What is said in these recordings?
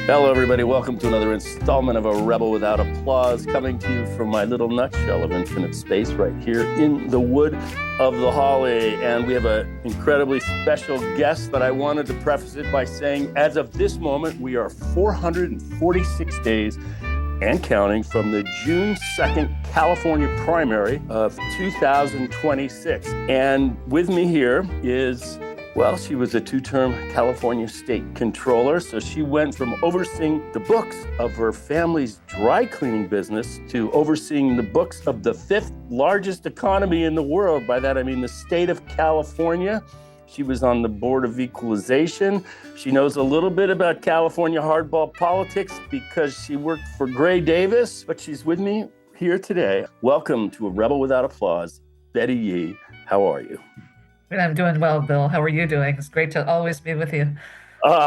Hello, everybody. Welcome to another installment of A Rebel Without Applause, coming to you from my little nutshell of infinite space right here in the wood of the holly. And we have an incredibly special guest that I wanted to preface it by saying, as of this moment, we are 446 days and counting from the June 2nd California primary of 2026. And with me here is, well, she was a two-term California state controller, so she went from overseeing the books of her family's dry cleaning business to overseeing the books of the fifth largest economy in the world. By that, I mean the state of California. She was on the Board of Equalization. She knows a little bit about California hardball politics because she worked for Gray Davis, but she's with me here today. Welcome to A Rebel Without Applause, Betty Yee. How are you? I'm doing well, Bill. How are you doing? It's great to always be with you.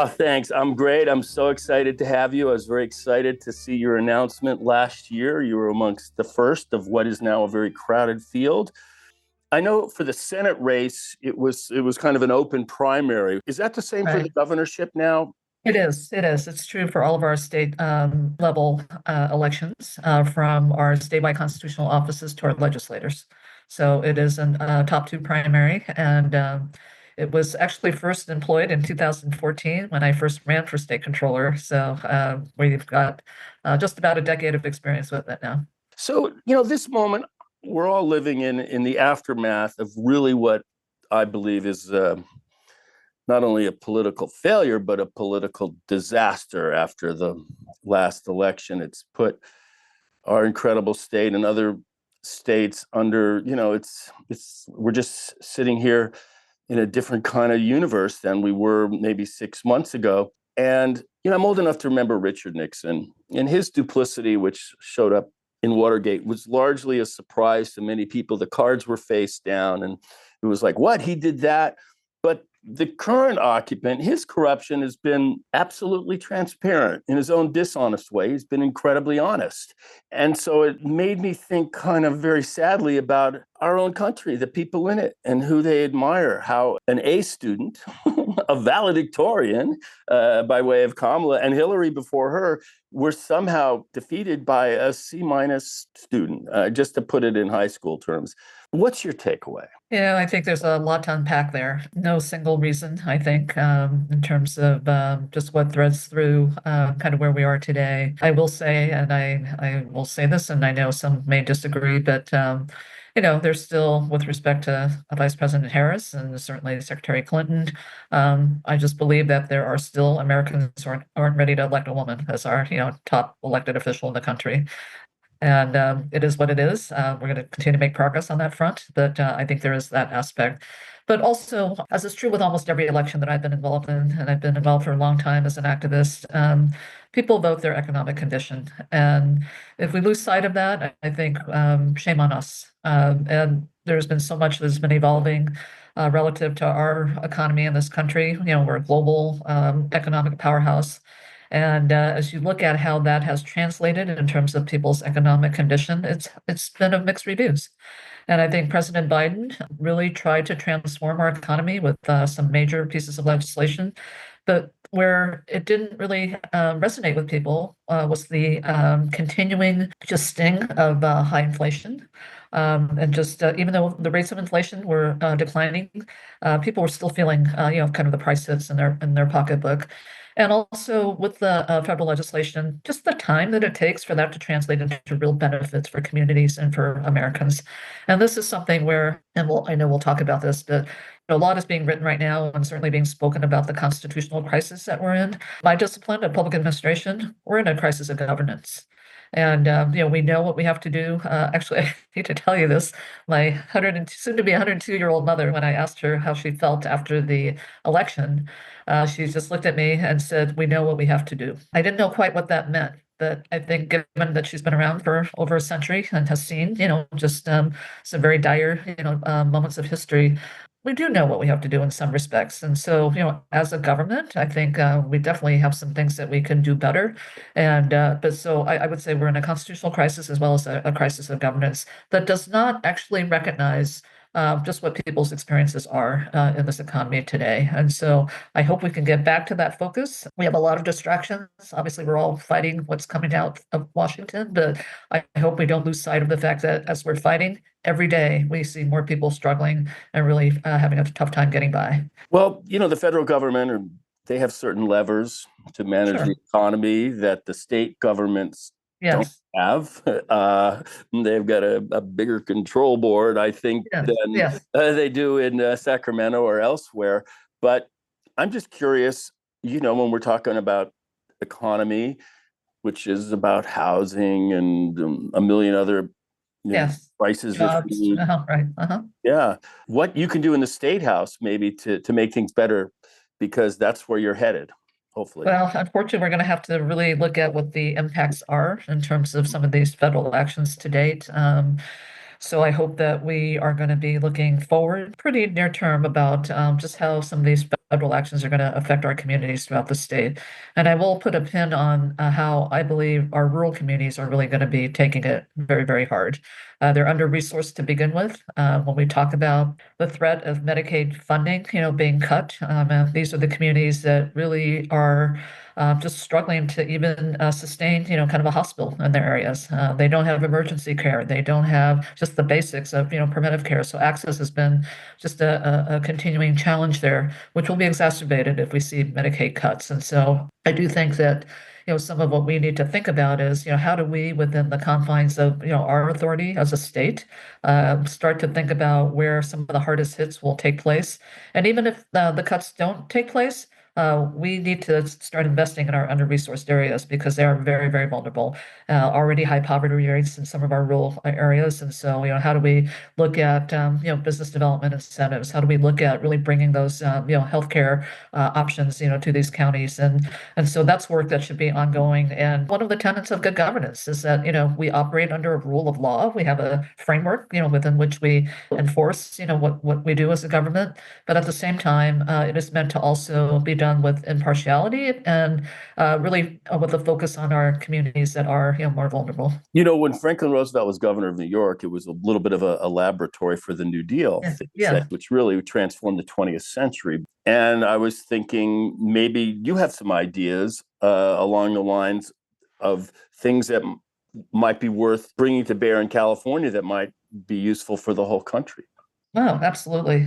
Thanks. I'm great. I'm so excited to have you. I was very excited to see your announcement last year. You were amongst the first of what is now a very crowded field. I know for the Senate race, it was kind of an open primary. Is that the same for the Right. governorship now? It is. It is. It's true for all of our state level elections, from our statewide constitutional offices to our legislators. So it is a top two primary, and it was actually first employed in 2014 when I first ran for state controller. So we've got just about a decade of experience with it now. So, this moment, we're all living in the aftermath of really what I believe is not only a political failure, but a political disaster after the last election. It's put our incredible state and other states under, we're just sitting here in a different kind of universe than we were maybe 6 months ago. And, I'm old enough to remember Richard Nixon and his duplicity, which showed up in Watergate, was largely a surprise to many people. The cards were face down and it was like, what? He did that? But the current occupant, his corruption has been absolutely transparent in his own dishonest way. He's been incredibly honest. And so it made me think kind of very sadly about our own country, the people in it and who they admire, how an A student, a valedictorian by way of Kamala and Hillary before her, were somehow defeated by a C-minus student, just to put it in high school terms. What's your takeaway? Yeah, I think there's a lot to unpack there. No single reason, I think, in terms of just what threads through kind of where we are today. I will say, and I will say this, and I know some may disagree, but there's still, with respect to Vice President Harris and certainly Secretary Clinton, I just believe that there are still Americans who aren't ready to elect a woman as our, top elected official in the country. And it is what it is. We're going to continue to make progress on that front, but I think there is that aspect. But also, as is true with almost every election that I've been involved in, and I've been involved for a long time as an activist, people vote their economic condition. And if we lose sight of that, I think shame on us. And there's been so much that's been evolving relative to our economy in this country. We're a global economic powerhouse. And as you look at how that has translated in terms of people's economic condition, it's been of mixed reviews. And I think President Biden really tried to transform our economy with some major pieces of legislation. But where it didn't really resonate with people was the continuing just sting of high inflation. And just even though the rates of inflation were declining, people were still feeling, kind of the price hits in their pocketbook. And also with the federal legislation, just the time that it takes for that to translate into real benefits for communities and for Americans. And this is something where, and I know we'll talk about this, but a lot is being written right now and certainly being spoken about the constitutional crisis that we're in. My discipline of public administration, we're in a crisis of governance. And we know what we have to do. Actually, I need to tell you this. My soon to be 102-year-old mother, when I asked her how she felt after the election, she just looked at me and said, "We know what we have to do." I didn't know quite what that meant, but I think given that she's been around for over a century and has seen, just some very dire, moments of history, we do know what we have to do in some respects. And so, as a government, I think we definitely have some things that we can do better. And but so I would say we're in a constitutional crisis as well as a crisis of governance that does not actually recognize just what people's experiences are in this economy today. And so I hope we can get back to that focus. We have a lot of distractions. Obviously, we're all fighting what's coming out of Washington, but I hope we don't lose sight of the fact that as we're fighting every day, we see more people struggling and really having a tough time getting by. Well, the federal government, or they have certain levers to manage the Sure. economy that the state governments don't Yes. have. They've got a bigger control board, I think, Yes. than Yes. they do in Sacramento or elsewhere. But I'm just curious, when we're talking about economy, which is about housing and a million other, Yes. prices of Jobs. food. Right. Uh-huh. Yeah. What you can do in the state house maybe to make things better, because that's where you're headed, hopefully. Well, unfortunately, we're going to have to really look at what the impacts are in terms of some of these federal actions to date. So I hope that we are going to be looking forward pretty near term about just how some of these federal actions are going to affect our communities throughout the state. And I will put a pin on how I believe our rural communities are really going to be taking it very, very hard. They're under-resourced to begin with. When we talk about the threat of Medicaid funding, being cut, and these are the communities that really are just struggling to even sustain, kind of a hospital in their areas. They don't have emergency care. They don't have just the basics of, preventive care. So access has been just a continuing challenge there, which will be exacerbated if we see Medicaid cuts. And so I do think that, some of what we need to think about is, how do we, within the confines of, our authority as a state, start to think about where some of the hardest hits will take place. And even if the cuts don't take place, we need to start investing in our under-resourced areas because they are very, very vulnerable. Already high poverty rates in some of our rural areas, and so how do we look at business development incentives? How do we look at really bringing those healthcare options to these counties? And so that's work that should be ongoing. And one of the tenets of good governance is that we operate under a rule of law. We have a framework within which we enforce what we do as a government. But at the same time, it is meant to also be done with impartiality and really with a focus on our communities that are more vulnerable. When Franklin Roosevelt was governor of New York, it was a little bit of a laboratory for the New Deal, Yeah, things yeah. which really transformed the 20th century. And I was thinking maybe you have some ideas along the lines of things that might be worth bringing to bear in California that might be useful for the whole country. Oh, absolutely.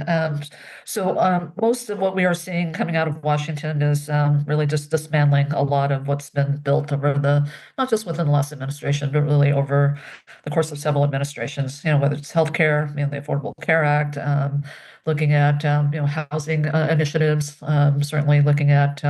So most of what we are seeing coming out of Washington is really just dismantling a lot of what's been built over not just within the last administration, but really over the course of several administrations, whether it's healthcare, the Affordable Care Act, looking at, housing initiatives, certainly looking at,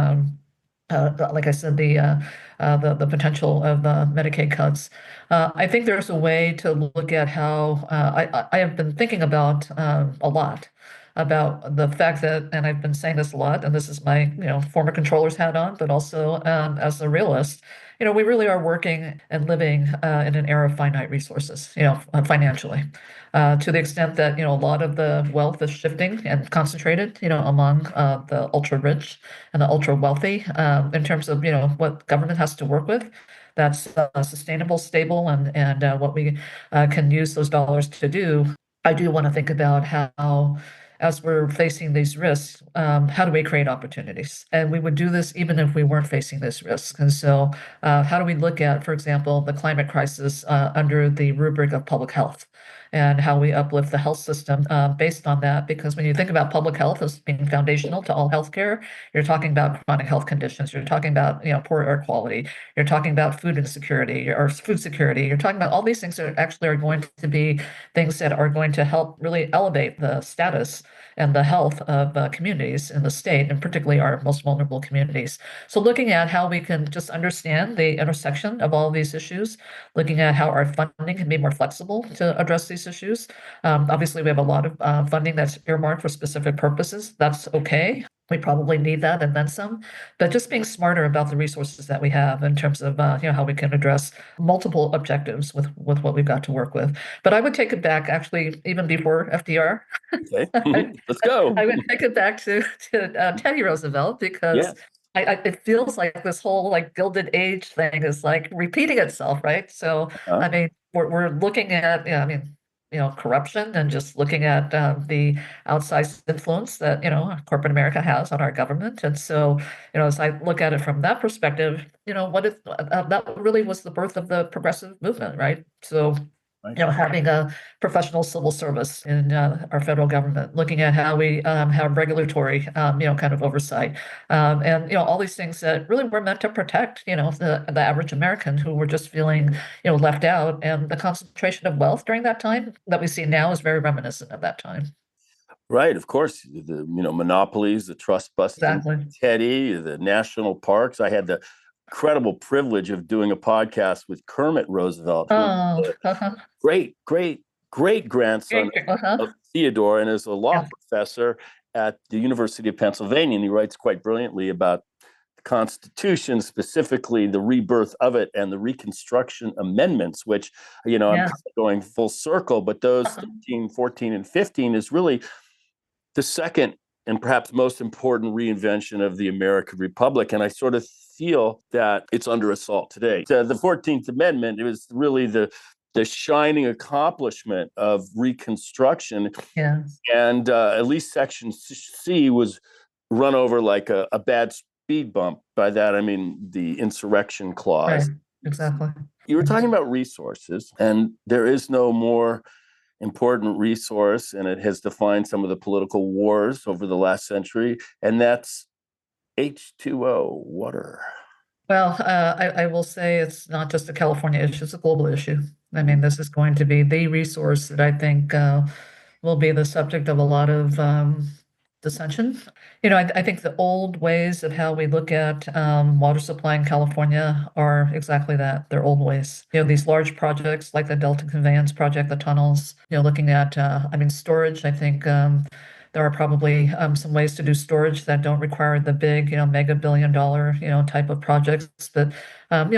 like I said, the potential of Medicaid cuts. I think there's a way to look at how I have been thinking about a lot about the fact that, and I've been saying this a lot, and this is my former controller's hat on, but also as a realist. We really are working and living in an era of finite resources, financially, to the extent that a lot of the wealth is shifting and concentrated, among the ultra rich and the ultra wealthy, in terms of what government has to work with. That's sustainable, stable, and what we can use those dollars to do. I do want to think about how, as we're facing these risks, how do we create opportunities? And we would do this even if we weren't facing this risk. And so, how do we look at, for example, the climate crisis under the rubric of public health? And how we uplift the health system based on that. Because when you think about public health as being foundational to all healthcare, you're talking about chronic health conditions. You're talking about poor air quality. You're talking about food insecurity or food security. You're talking about all these things that actually are going to be things that are going to help really elevate the status and the health of communities in the state, and particularly our most vulnerable communities. So, looking at how we can just understand the intersection of all these issues, looking at how our funding can be more flexible to address these issues. Obviously, we have a lot of funding that's earmarked for specific purposes. That's okay. We probably need that and then some, but just being smarter about the resources that we have in terms of how we can address multiple objectives with what we've got to work with. But I would take it back actually even before FDR. Okay. I, Let's go. I would take it back to Teddy Roosevelt because Yes. it feels like this whole like Gilded Age thing is like repeating itself, right? So Uh, I mean, we're looking at, yeah, I mean, corruption and just looking at the outsized influence that, corporate America has on our government. And so, as I look at it from that perspective, what if that really was the birth of the progressive movement, right? So, Right. having a professional civil service in our federal government, looking at how we have regulatory, kind of oversight, and all these things that really were meant to protect, the average American who were just feeling, left out. And the concentration of wealth during that time that we see now is very reminiscent of that time. Right, of course, the monopolies, the trust busting, Exactly. Teddy, the national parks. I had the incredible privilege of doing a podcast with Kermit Roosevelt, who Oh, great, great, great grandson uh-huh. of Theodore and is a law Yeah, professor at the University of Pennsylvania. And he writes quite brilliantly about the Constitution, specifically the rebirth of it and the Reconstruction Amendments, which, I'm kind yeah, of going full circle, but those 13, 14, and 15 is really the second and perhaps most important reinvention of the American Republic. And I sort of feel that it's under assault today. So the 14th Amendment, it was really the shining accomplishment of Reconstruction. yeah, And at least Section C was run over like a bad speed bump. By that, I mean the insurrection right, clause. exactly. You were talking about resources, and there is no more important resource, and it has defined some of the political wars over the last century, and that's H2O, water. Well, I will say it's not just a California issue, it's a global issue. I mean, this is going to be the resource that I think will be the subject of a lot of dissension. I think the old ways of how we look at water supply in California are exactly that. They're old ways. These large projects like the Delta Conveyance Project, the tunnels, looking at, storage, I think there are probably some ways to do storage that don't require the big, mega billion-dollar, type of projects. But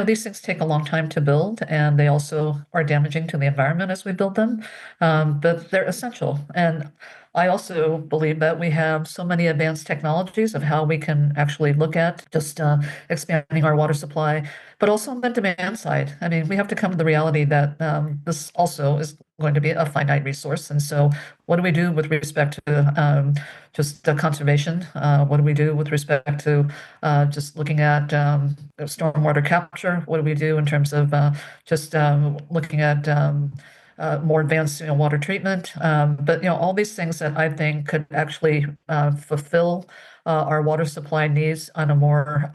these things take a long time to build, and they also are damaging to the environment as we build them. But they're essential. And I also believe that we have so many advanced technologies of how we can actually look at just expanding our water supply, but also on the demand side. I mean, we have to come to the reality that this also is going to be a finite resource. And so, what do we do with respect to just conservation? What do we do with respect to just looking at stormwater capture? What do we do in terms of just looking at more advanced, water treatment? But all these things that I think could actually fulfill our water supply needs on a more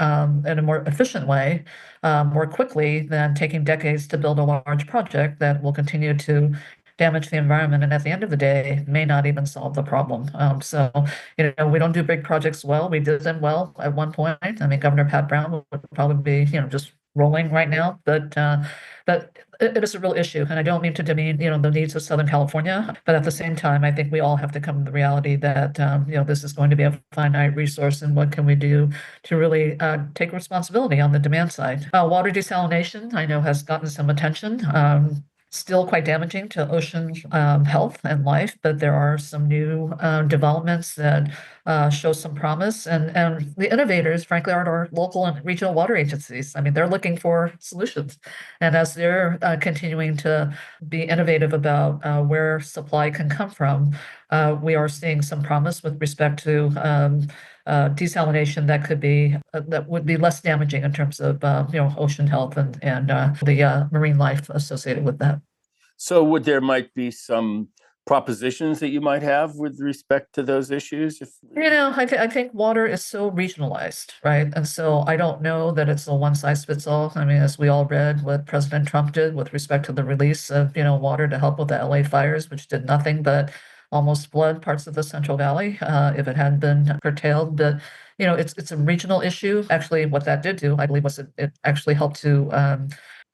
in a more efficient way, more quickly than taking decades to build a large project that will continue to damage the environment, and at the end of the day may not even solve the problem. So we don't do big projects well. We did them well at one point. I mean, Governor Pat Brown would probably be just rolling right now, but it is a real issue, and I don't mean to demean the needs of Southern California, but at the same time, I think we all have to come to the reality that this is going to be a finite resource, and what can we do to really take responsibility on the demand side. Water desalination, I know, has gotten some attention. Still quite damaging to ocean health and life, but there are some new developments that show some promise. And the innovators, frankly, are our local and regional water agencies. I mean, they're looking for solutions. And as they're continuing to be innovative about where supply can come from, we are seeing some promise with respect to desalination that would be less damaging in terms of ocean health and the marine life associated with that. So would there might be some propositions that you might have with respect to those issues? If I think water is so regionalized, right? And so I don't know that it's a one size fits all. I mean, as we all read what President Trump did with respect to the release of, water to help with the LA fires, which did nothing but almost flood parts of the Central Valley, if it hadn't been curtailed. But, it's a regional issue. Actually, what that did do, I believe, was it actually helped to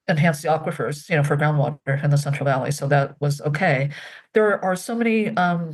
enhance the aquifers, for groundwater in the Central Valley. So that was okay. There are so many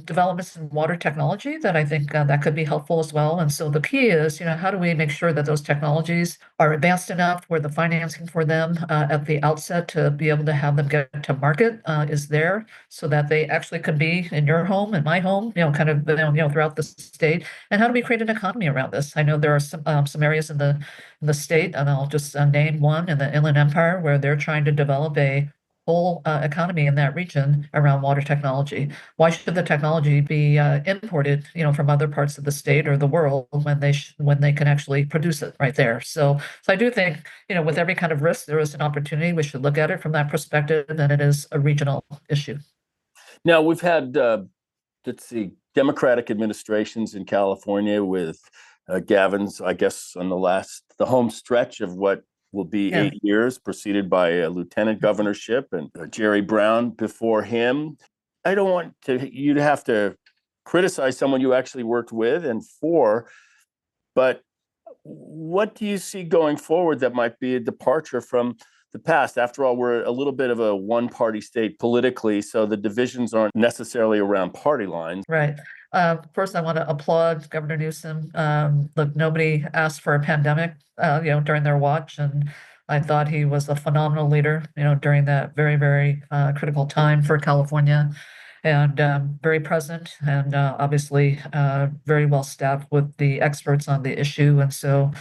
developments in water technology that I think that could be helpful as well. And so the key is, how do we make sure that those technologies are advanced enough where the financing for them at the outset to be able to have them get to market is there, so that they actually could be in your home, in my home, kind of throughout the state. And how do we create an economy around this? I know there are some areas in the state, and I'll just name one in the Inland Empire where they're trying to develop a whole economy in that region around water technology. Why should the technology be imported, from other parts of the state or the world when they can actually produce it right there? So I do think, with every kind of risk, there is an opportunity. We should look at it from that perspective, and it is a regional issue. Now we've had let's see, Democratic administrations in California with Gavin's, I guess, on the home stretch of what will be Yeah. 8 years, preceded by a lieutenant governorship, and Jerry Brown before him. I don't want you to have to criticize someone you actually worked with and for, but what do you see going forward that might be a departure from the past? After all, we're a little bit of a one-party state politically, so the divisions aren't necessarily around party lines. Right. First, I want to applaud Governor Newsom. Look, nobody asked for a pandemic, during their watch, and I thought he was a phenomenal leader, during that very, very critical time for California, and very present, and obviously very well staffed with the experts on the issue. And so,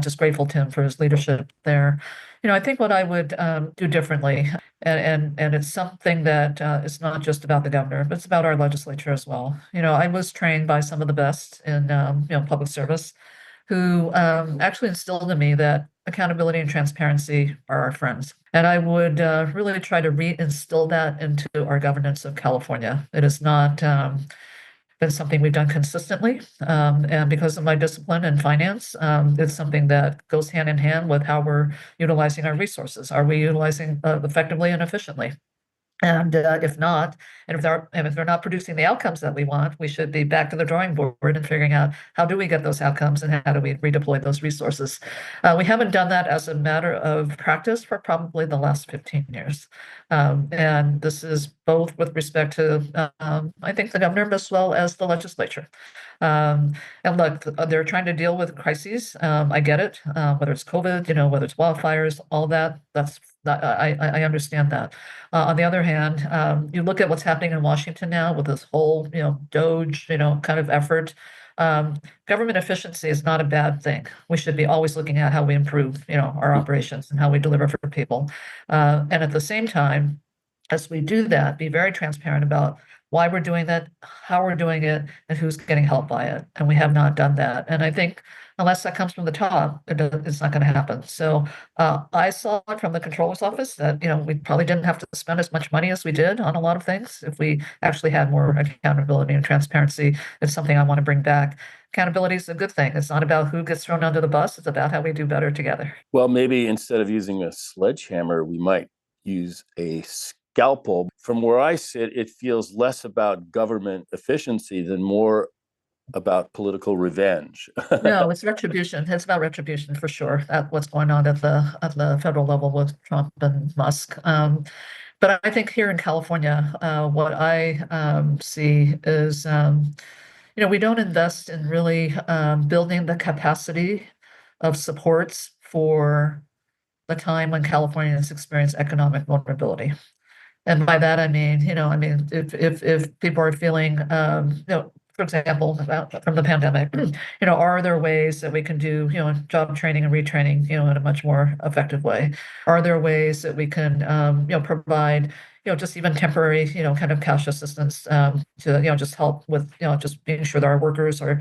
just grateful to him for his leadership there. I think what I would do differently, and it's something that is not just about the governor, but it's about our legislature as well. I was trained by some of the best in public service, who actually instilled in me that accountability and transparency are our friends. And I would really try to reinstill that into our governance of California. It has not been something we've done consistently. And because of my discipline in finance, it's something that goes hand in hand with how we're utilizing our resources. Are we utilizing effectively and efficiently? And if not, and if they're not producing the outcomes that we want, we should be back to the drawing board and figuring out how do we get those outcomes and how do we redeploy those resources. We haven't done that as a matter of practice for probably the last 15 years. And this is both with respect to, I think, the governor as well as the legislature. And look, they're trying to deal with crises. I get it, whether it's COVID, whether it's wildfires, all that. I understand that. On the other hand, you look at what's happening in Washington now with this whole, DOGE, kind of effort. Government efficiency is not a bad thing. We should be always looking at how we improve, our operations and how we deliver for people. And at the same time, as we do that, be very transparent about why we're doing that, how we're doing it, and who's getting help by it. And we have not done that. And I think unless that comes from the top, it's not going to happen. So I saw it from the controller's office that, we probably didn't have to spend as much money as we did on a lot of things if we actually had more accountability and transparency. It's something I want to bring back. Accountability is a good thing. It's not about who gets thrown under the bus. It's about how we do better together. Well, maybe instead of using a sledgehammer, we might use a scalpel. From where I sit, it feels less about government efficiency than more about political revenge. No, it's retribution. It's about retribution for sure. That's what's going on at the federal level with Trump and Musk. But I think here in California, what I see is, we don't invest in really building the capacity of supports for the time when Californians experience economic vulnerability. And by that, if people are feeling, for example, from the pandemic, are there ways that we can do, job training and retraining, in a much more effective way? Are there ways that we can, provide, just even temporary, kind of cash assistance, to, just help with, just being sure that our workers are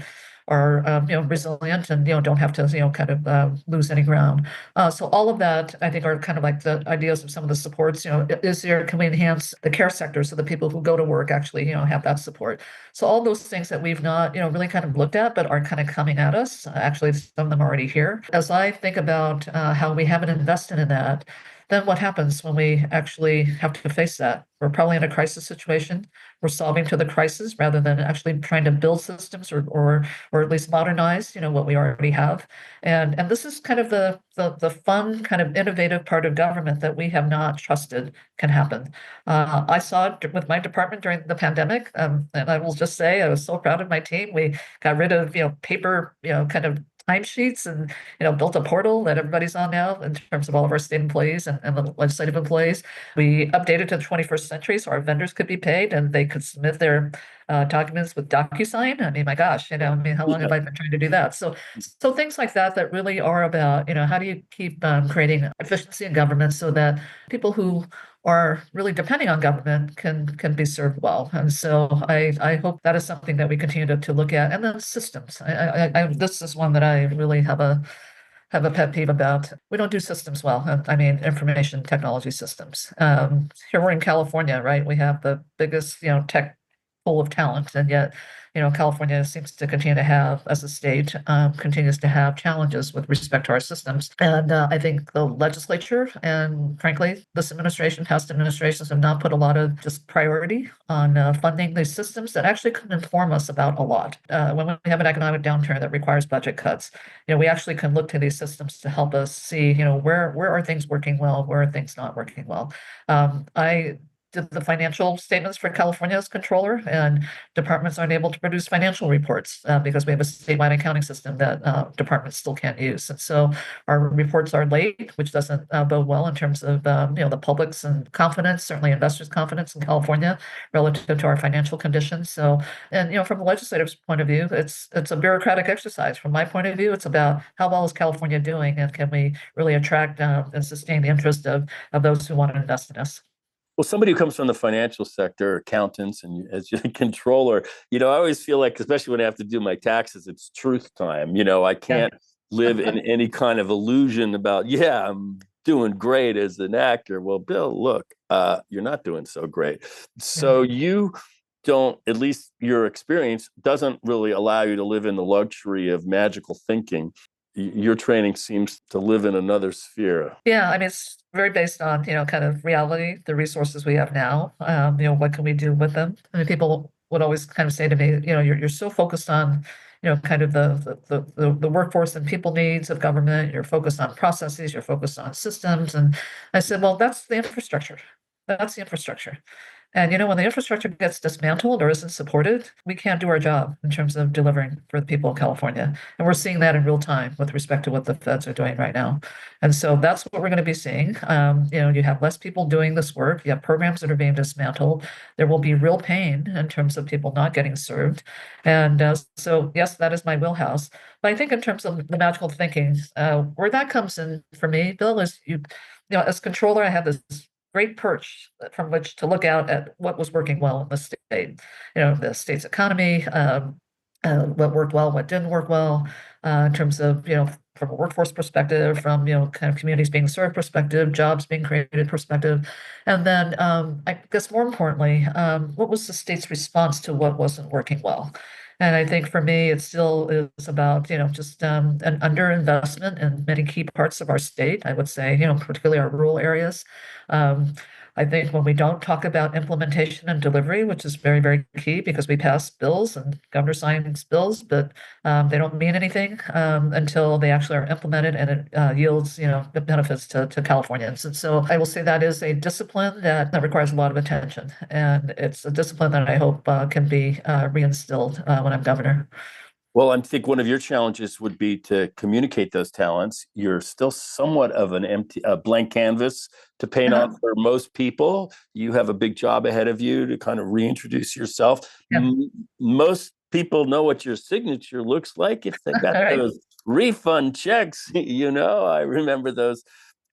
resilient and don't have to kind of lose any ground. So all of that I think are kind of like the ideas of some of the supports. Can we enhance the care sector so the people who go to work actually have that support? So all those things that we've not really kind of looked at but are kind of coming at us. Actually, some of them are already here. As I think about how we haven't invested in that, then what happens when we actually have to face that? We're probably in a crisis situation. We're solving to the crisis rather than actually trying to build systems or at least modernize, what we already have. And this is kind of the fun, kind of innovative part of government that we have not trusted can happen. I saw it with my department during the pandemic, and I will just say I was so proud of my team. We got rid of paper, kind of timesheets and built a portal that everybody's on now in terms of all of our state employees and the legislative employees. We updated to the 21st century so our vendors could be paid and they could submit their documents with DocuSign. I mean, my gosh, I mean, how long Yeah. have I been trying to do that? So things like that really are about, how do you keep creating efficiency in government so that people who are really depending on government can be served well. And so I hope that is something that we continue to look at. And then systems. This is one that I really have a pet peeve about. We don't do systems well. I mean, information technology systems. Here we're in California, right? We have the biggest, tech pool of talent, and yet, California seems to continue to have, as a state, continues to have challenges with respect to our systems. And I think the legislature and, frankly, this administration, past administrations have not put a lot of just priority on funding these systems that actually can inform us about a lot. When we have an economic downturn that requires budget cuts, we actually can look to these systems to help us see, where are things working well, where are things not working well. I did the financial statements for California's controller, and departments aren't able to produce financial reports because we have a statewide accounting system that departments still can't use. And so our reports are late, which doesn't bode well in terms of the public's and confidence, certainly investors' confidence in California relative to our financial conditions. So, and from the legislative's point of view, it's a bureaucratic exercise. From my point of view, it's about how well is California doing, and can we really attract and sustain the interest of those who want to invest in us. Well, somebody who comes from the financial sector, accountants, and as your controller, I always feel like, especially when I have to do my taxes, it's truth time. I Yeah. can't live in any kind of illusion about, yeah, I'm doing great as an actor. Well, Bill, look, you're not doing so great. Yeah. So you don't, at least your experience doesn't really allow you to live in the luxury of magical thinking. Your training seems to live in another sphere. Yeah, I mean, it's very based on, kind of reality, the resources we have now. What can we do with them? I mean, people would always kind of say to me, you're so focused on, kind of the workforce and people needs of government. You're focused on processes, you're focused on systems. And I said, well, that's the infrastructure. That's the infrastructure. And when the infrastructure gets dismantled or isn't supported, we can't do our job in terms of delivering for the people of California. And we're seeing that in real time with respect to what the feds are doing right now. And so that's what we're going to be seeing. You have less people doing this work. You have programs that are being dismantled. There will be real pain in terms of people not getting served. And so, yes, that is my wheelhouse. But I think in terms of the magical thinking, where that comes in for me, Bill, is as controller, I have this great perch from which to look out at what was working well in the state. The state's economy, what worked well, what didn't work well, in terms of, from a workforce perspective, from, kind of communities being served perspective, jobs being created perspective. And then I guess more importantly, what was the state's response to what wasn't working well? And I think for me, it still is about, just an underinvestment in many key parts of our state. I would say, particularly our rural areas. Um, I think when we don't talk about implementation and delivery, which is very, very key because we pass bills and governor signs bills, but they don't mean anything until they actually are implemented, and it yields, the benefits to Californians. And so I will say that is a discipline that requires a lot of attention, and it's a discipline that I hope can be reinstilled when I'm governor. Well, I think one of your challenges would be to communicate those talents. You're still somewhat of a blank canvas to paint on Uh-huh. for most people. You have a big job ahead of you to kind of reintroduce yourself. Yeah. Most people know what your signature looks like if they got All right. those refund checks. I remember those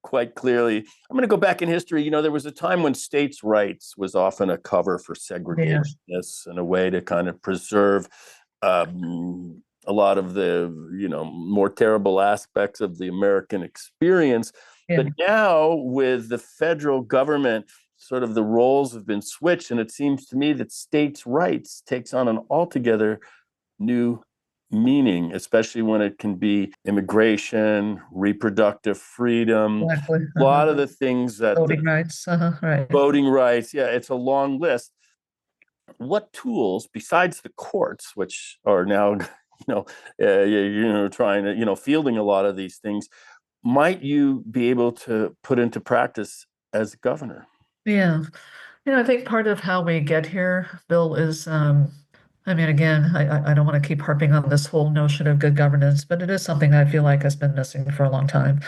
quite clearly. I'm going to go back in history. There was a time when states' rights was often a cover for Yeah. segregationists and a way to kind of preserve a lot of the more terrible aspects of the American experience. But Yeah. now with the federal government, sort of the roles have been switched, and it seems to me that states' rights takes on an altogether new meaning, especially when it can be immigration, reproductive freedom, Exactly. a lot Uh-huh. of the things that the Voting rights. Uh-huh. Right. voting rights. Yeah, it's a long list. What tools besides the courts, which are now trying to fielding a lot of these things, might you be able to put into practice as governor? Yeah. I think part of how we get here, Bill, is I mean, again, I don't want to keep harping on this whole notion of good governance, but it is something I feel like has been missing for a long time.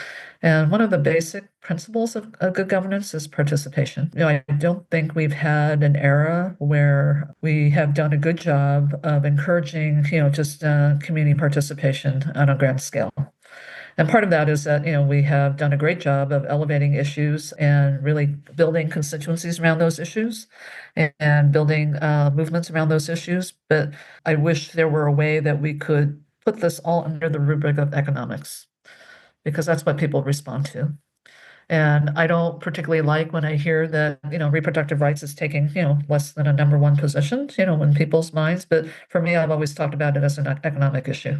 And one of the basic principles of good governance is participation. I don't think we've had an era where we have done a good job of encouraging, just community participation on a grand scale. And part of that is that, we have done a great job of elevating issues and really building constituencies around those issues and building movements around those issues. But I wish there were a way that we could put this all under the rubric of economics, because that's what people respond to. And I don't particularly like when I hear that, reproductive rights is taking, less than a number one position, in people's minds. But for me, I've always talked about it as an economic issue.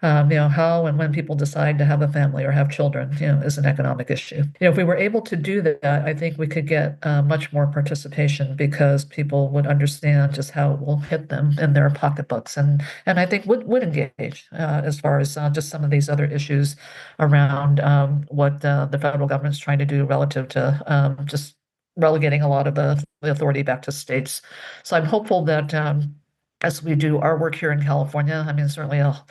How and when people decide to have a family or have children, is an economic issue. If we were able to do that, I think we could get much more participation because people would understand just how it will hit them in their pocketbooks, and I think would engage as far as just some of these other issues around what the federal government's trying to do relative to just relegating a lot of the authority back to states. So I'm hopeful that as we do our work here in California, I mean, certainly a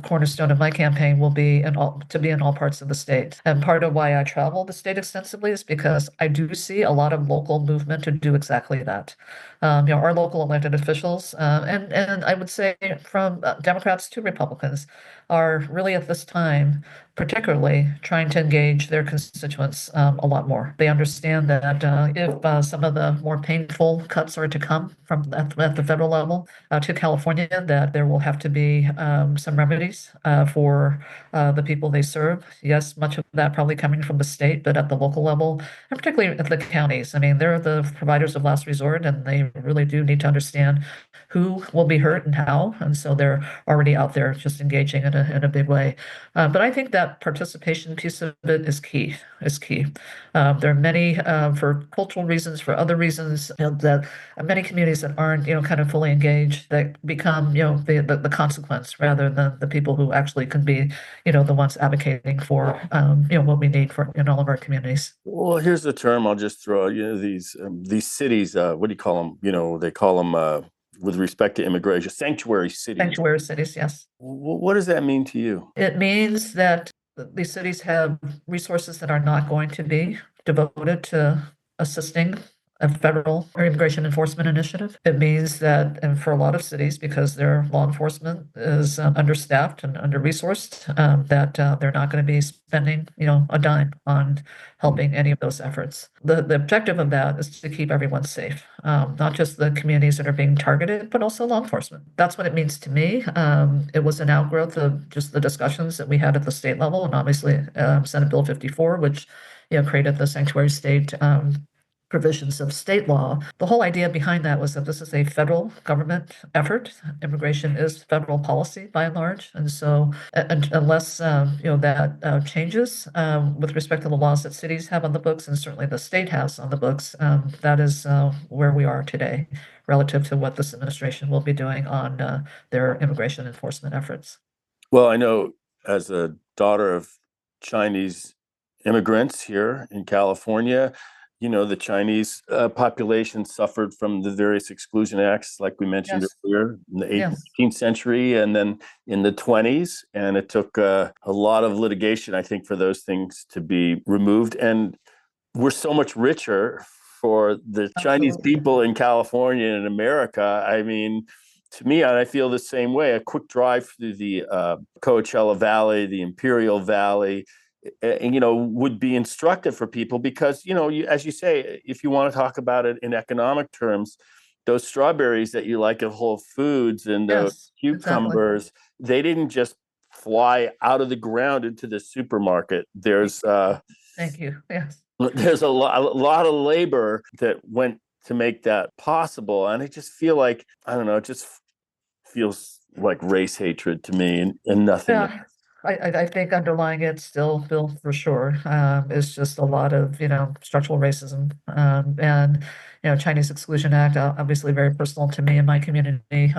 cornerstone of my campaign will be to be in all parts of the state. And part of why I travel the state extensively is because I do see a lot of local movement to do exactly that. Our local elected officials, and I would say from Democrats to Republicans, are really at this time particularly trying to engage their constituents a lot more. They understand that if some of the more painful cuts are to come from at the federal level to California, that there will have to be some remedies for the people they serve. Yes, much of that probably coming from the state, but at the local level, and particularly at the counties. I mean, they're the providers of last resort, and they really do need to understand who will be hurt and how. And so they're already out there just engaging in a big way. But I think that participation piece of it is key. Is key. There are many, for cultural reasons, for other reasons, that many communities that aren't, kind of fully engaged, that become, the consequence rather than the people who actually can be, the ones advocating for, what we need for in all of our communities. Well, here's the term I'll just throw. These cities. What do you call them? They call them with respect to immigration, sanctuary cities. Sanctuary cities, yes. What does that mean to you? It means that these cities have resources that are not going to be devoted to assisting a federal or immigration enforcement initiative. It means that, and for a lot of cities, because their law enforcement is understaffed and under-resourced, that they're not going to be spending, a dime on helping any of those efforts. The objective of that is to keep everyone safe, not just the communities that are being targeted, but also law enforcement. That's what it means to me. It was an outgrowth of just the discussions that we had at the state level, and obviously Senate Bill 54, which created the sanctuary state provisions of state law. The whole idea behind that was that this is a federal government effort. Immigration is federal policy by and large, and so unless that changes with respect to the laws that cities have on the books, and certainly the state has on the books, that is where we are today relative to what this administration will be doing on their immigration enforcement efforts. Well, I know as a daughter of Chinese immigrants here in California, the Chinese population suffered from the various exclusion acts, like we mentioned Yes, earlier, in the yes, 18th century and then in the 20s. And it took a lot of litigation, I think, for those things to be removed. And we're so much richer for the Chinese absolutely. people in California and America. I mean, to me, I feel the same way. A quick drive through the Coachella Valley, the Imperial Valley, would be instructive for people because, as you say, if you want to talk about it in economic terms, those strawberries that you like at Whole Foods and the Yes, exactly. cucumbers, they didn't just fly out of the ground into the supermarket. Thank you. Yes. There's a lot of labor that went to make that possible. And I just feel like, I don't know, it just feels like race hatred to me and nothing Yeah. else. I think underlying it still, Bill, for sure, is just a lot of, structural racism, and, Chinese Exclusion Act, obviously very personal to me and my community.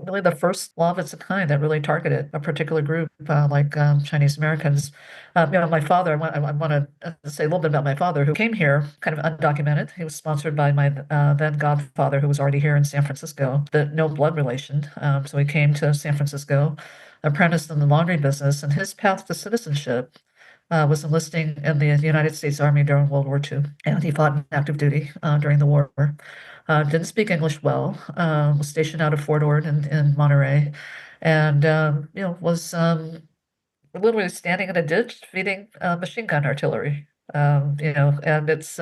Really the first law of its kind that really targeted a particular group, like Chinese Americans. My father, I want to say a little bit about my father, who came here kind of undocumented. He was sponsored by my then godfather, who was already here in San Francisco, the no blood relation. So he came to San Francisco, apprenticed in the laundry business, and his path to citizenship was enlisting in the United States Army during World War II, and he fought in active duty during the war. Didn't speak English well. Was stationed out of Fort Ord in Monterey, and was literally standing in a ditch feeding machine gun artillery. And it's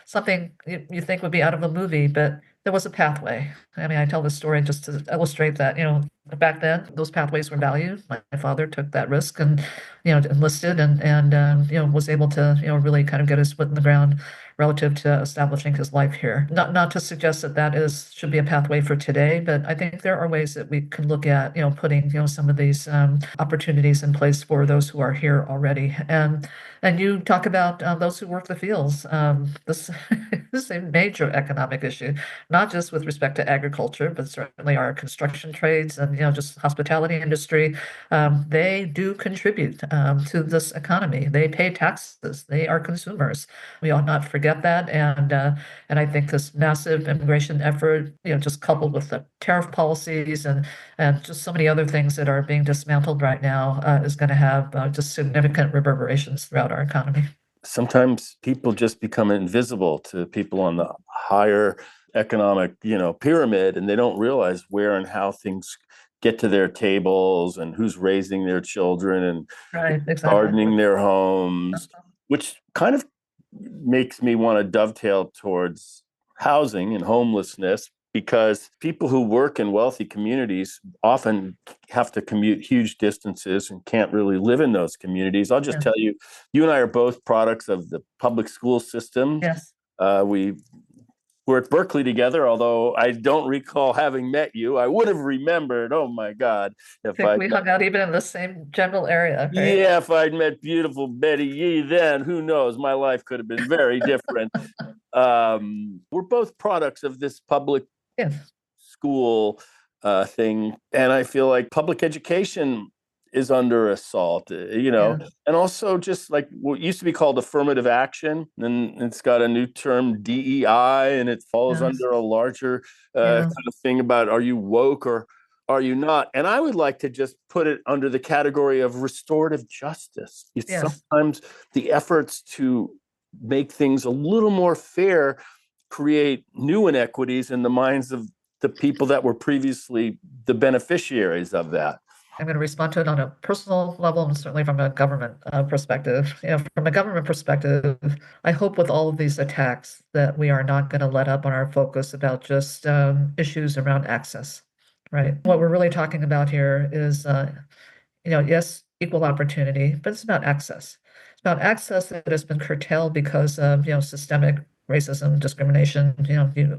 something you think would be out of a movie, but there was a pathway. I mean, I tell this story just to illustrate that, back then those pathways were valued. My father took that risk and, enlisted and was able to, really kind of get his foot in the ground relative to establishing his life here. Not to suggest that should be a pathway for today, but I think there are ways that we can look at, putting, some of these opportunities in place for those who are here already. And you talk about those who work the fields. This, this is a major economic issue, not just with respect to agriculture, but certainly our construction trades and just hospitality industry. They do contribute to this economy. They pay taxes. They are consumers. We ought not forget that. And I think this massive immigration effort, just coupled with the tariff policies and just so many other things that are being dismantled right now, is going to have just significant reverberations throughout our economy. Sometimes people just become invisible to people on the higher economic, pyramid, and they don't realize where and how things get to their tables and who's raising their children and Right, exactly. gardening their homes, which kind of makes me want to dovetail towards housing and homelessness, because people who work in wealthy communities often have to commute huge distances and can't really live in those communities. I'll just tell you, you and I are both products of the public school system. Yes. We were at Berkeley together, although I don't recall having met you. I would have remembered, oh my God, I think we hung out even in the same general area, right? Yeah, if I'd met beautiful Betty Yee then, who knows, my life could have been very different. We're both products of this public school thing, and I feel like public education is under assault, and also just like what used to be called affirmative action, and it's got a new term, DEI, and it falls under a larger kind of thing about, are you woke or are you not? And I would like to just put it under the category of restorative justice. It's sometimes the efforts to make things a little more fair create new inequities in the minds of the people that were previously the beneficiaries of that. I'm going to respond to it on a personal level and certainly from a government perspective. From a government perspective, I hope with all of these attacks that we are not going to let up on our focus about just issues around access, right? What we're really talking about here is, yes, equal opportunity, but it's about access. It's about access that has been curtailed because of, systemic racism, discrimination,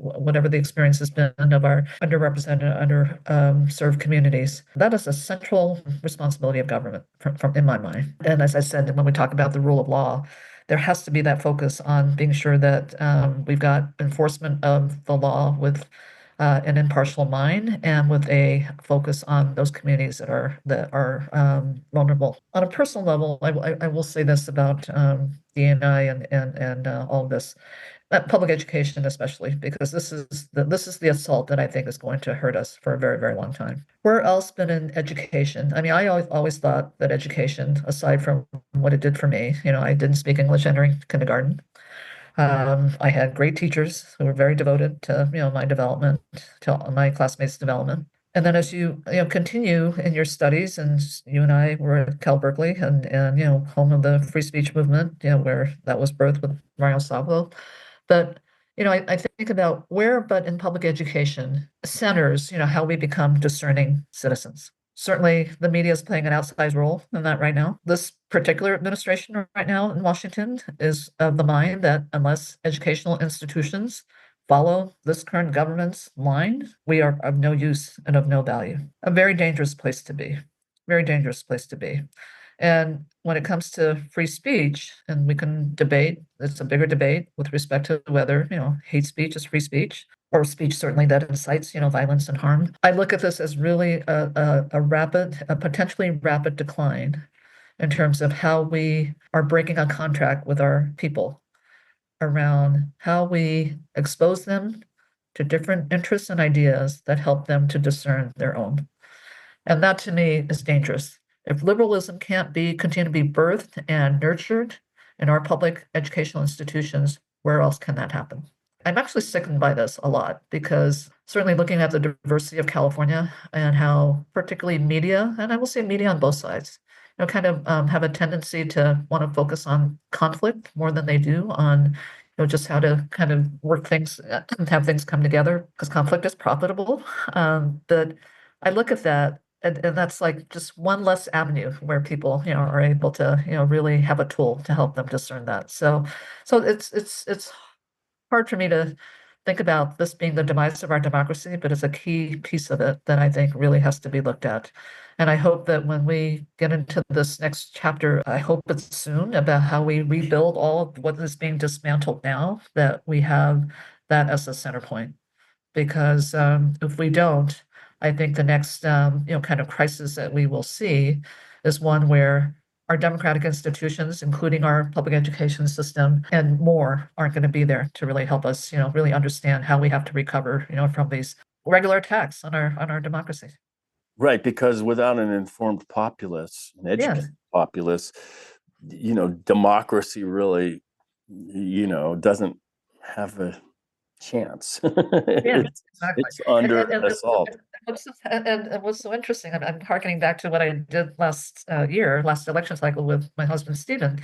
whatever the experience has been of our underrepresented, underserved communities. That is a central responsibility of government, in my mind. And as I said, when we talk about the rule of law, there has to be that focus on being sure that we've got enforcement of the law with an impartial mind and with a focus on those communities that are vulnerable. On a personal level, I will say this about D&I and all of this. Public education, especially, because this is the assault that I think is going to hurt us for a very, very long time. Where else but in education? I mean, I always thought that education, aside from what it did for me, I didn't speak English entering kindergarten. I had great teachers who were very devoted to my development, to my classmates' development. And then as you continue in your studies, and you and I were at Cal Berkeley and home of the free speech movement, where that was birthed with Mario Savio. But, I think about where, but in public education, centers, how we become discerning citizens. Certainly, the media is playing an outsized role in that right now. This particular administration right now in Washington is of the mind that unless educational institutions follow this current government's line, we are of no use and of no value. A very dangerous place to be. Very dangerous place to be. And when it comes to free speech, and we can debate, it's a bigger debate with respect to whether, hate speech is free speech or speech certainly that incites, violence and harm. I look at this as really a potentially rapid decline in terms of how we are breaking a contract with our people around how we expose them to different interests and ideas that help them to discern their own. And that to me is dangerous. If liberalism can't continue to be birthed and nurtured in our public educational institutions, where else can that happen? I'm actually sickened by this a lot because certainly looking at the diversity of California and how particularly media, and I will say media on both sides, kind of have a tendency to want to focus on conflict more than they do on, just how to kind of work things and have things come together because conflict is profitable. But I look at that and that's like just one less avenue where people, are able to, really have a tool to help them discern that. So it's hard for me to think about this being the demise of our democracy, but it's a key piece of it that I think really has to be looked at. And I hope that when we get into this next chapter, I hope it's soon about how we rebuild all of what is being dismantled now, that we have that as a center point. Because if we don't, I think the next kind of crisis that we will see is one where our democratic institutions, including our public education system and more, aren't going to be there to really help us, really understand how we have to recover, from these regular attacks on our democracy. Right, because without an informed populace, an Yes, educated populace, democracy really, doesn't have a chance. yeah, it's, exactly. it's And, under and, and, assault. and what's so interesting, I'm harkening back to what I did last last election cycle with my husband Stephen.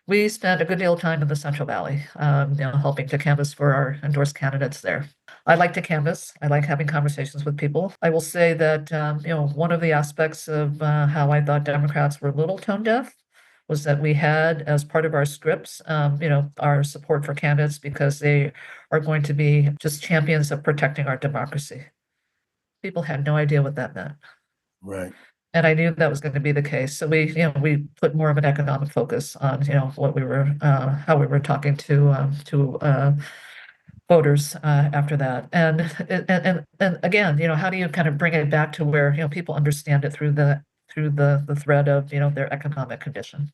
We spent a good deal of time in the Central Valley, helping to canvass for our endorsed candidates there. I like to canvass. I like having conversations with people. I will say that, one of the aspects of how I thought Democrats were a little tone deaf was that we had as part of our scripts, our support for candidates because they are going to be just champions of protecting our democracy. People had no idea what that meant. Right. And I knew that was going to be the case. So we put more of an economic focus on, what we were, how we were talking to voters after that. And again, how do you kind of bring it back to where, people understand it through the thread of, their economic condition?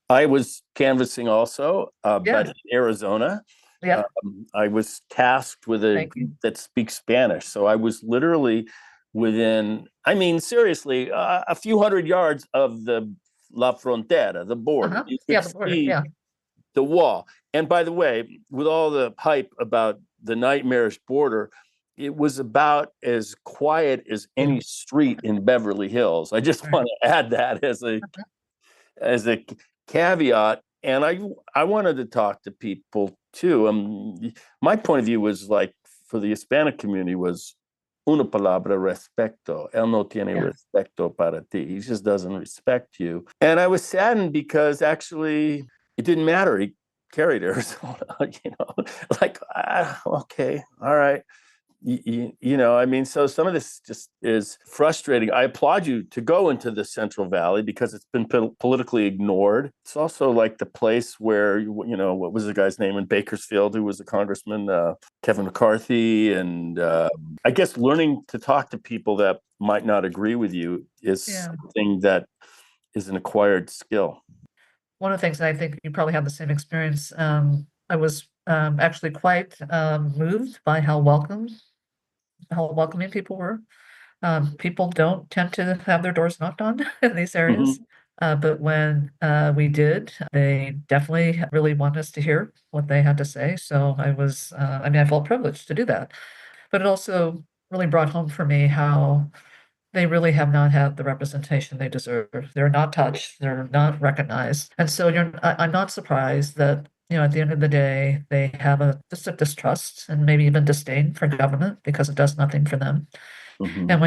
I was canvassing also, but Yeah. in Arizona. Yep. I was tasked with a Thank you. group that speaks Spanish. So I was literally within, I mean, seriously, a few hundred yards of the La Frontera, the border. Uh-huh. You Yeah, could the border. see Yeah. the wall. And by the way, with all the hype about the nightmarish border, it was about as quiet as Yeah. any street in Beverly Hills. I just Right. want to add that as a caveat. And I wanted to talk to people too. My point of view was like for the Hispanic community was una palabra respeto. Él no tiene Yeah. respeto para ti. He just doesn't respect you. And I was saddened because actually it didn't matter. He carried Arizona, like, okay, all right. I mean, so some of this just is frustrating. I applaud you to go into the Central Valley because it's been politically ignored. It's also like the place where, what was the guy's name in Bakersfield who was a congressman, Kevin McCarthy. And I guess learning to talk to people that might not agree with you is Yeah. something that is an acquired skill. One of the things, and I think you probably have the same experience, I was actually quite moved by how welcoming people were. People don't tend to have their doors knocked on in these areas. Mhm. But when we did, they definitely really wanted us to hear what they had to say. So I mean, I felt privileged to do that. But it also really brought home for me how they really have not had the representation they deserve. They're not touched, they're not recognized. And so I'm not surprised that, at the end of the day, they have just a distrust and maybe even disdain for government because it does nothing for them. And Mhm.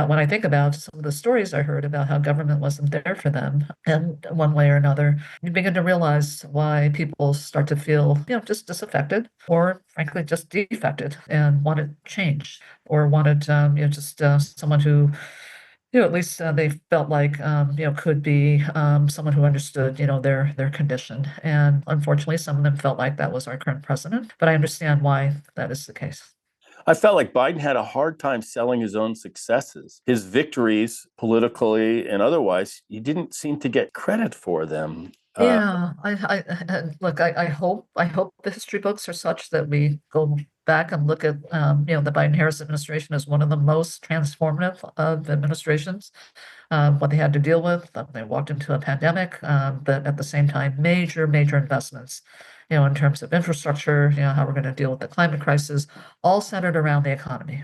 when I think about some of the stories I heard about how government wasn't there for them in one way or another, you begin to realize why people start to feel, just disaffected or frankly just defected and wanted change or wanted, just someone who At least they felt like, could be someone who understood, their condition. And unfortunately, some of them felt like that was our current president. But I understand why that is the case. I felt like Biden had a hard time selling his own successes. His victories, politically and otherwise, he didn't seem to get credit for them. Yeah, look, I hope the history books are such that we go back and look at, the Biden-Harris administration as one of the most transformative of administrations. What they had to deal with, they walked into a pandemic, but at the same time, major, major investments, in terms of infrastructure, how we're going to deal with the climate crisis, all centered around the economy.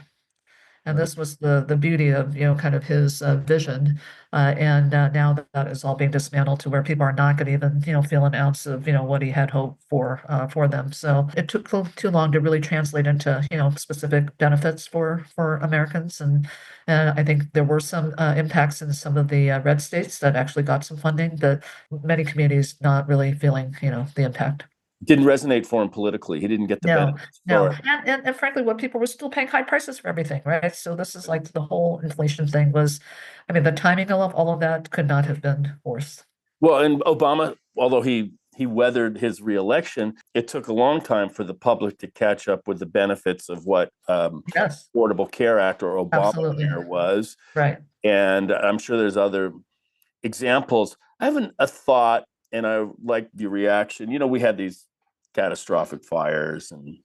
And this was the beauty of, kind of his vision. And now that is all being dismantled to where people are not going to even, feel an ounce of, what he had hoped for them. So it took too long to really translate into, specific benefits for Americans. And I think there were some impacts in some of the red states that actually got some funding, but many communities not really feeling, the impact. Didn't resonate for him politically. He didn't get the No, benefits for no. it. And frankly, what people were still paying high prices for everything, right? So this is like the whole inflation thing was, I mean, the timing of all of that could not have been worse. Well, and Obama, although he weathered his reelection, it took a long time for the public to catch up with the benefits of what Yes, Affordable Care Act or absolutely. Obamacare was. Right. And I'm sure there's other examples. I have a thought, and I like the reaction. We had these catastrophic fires and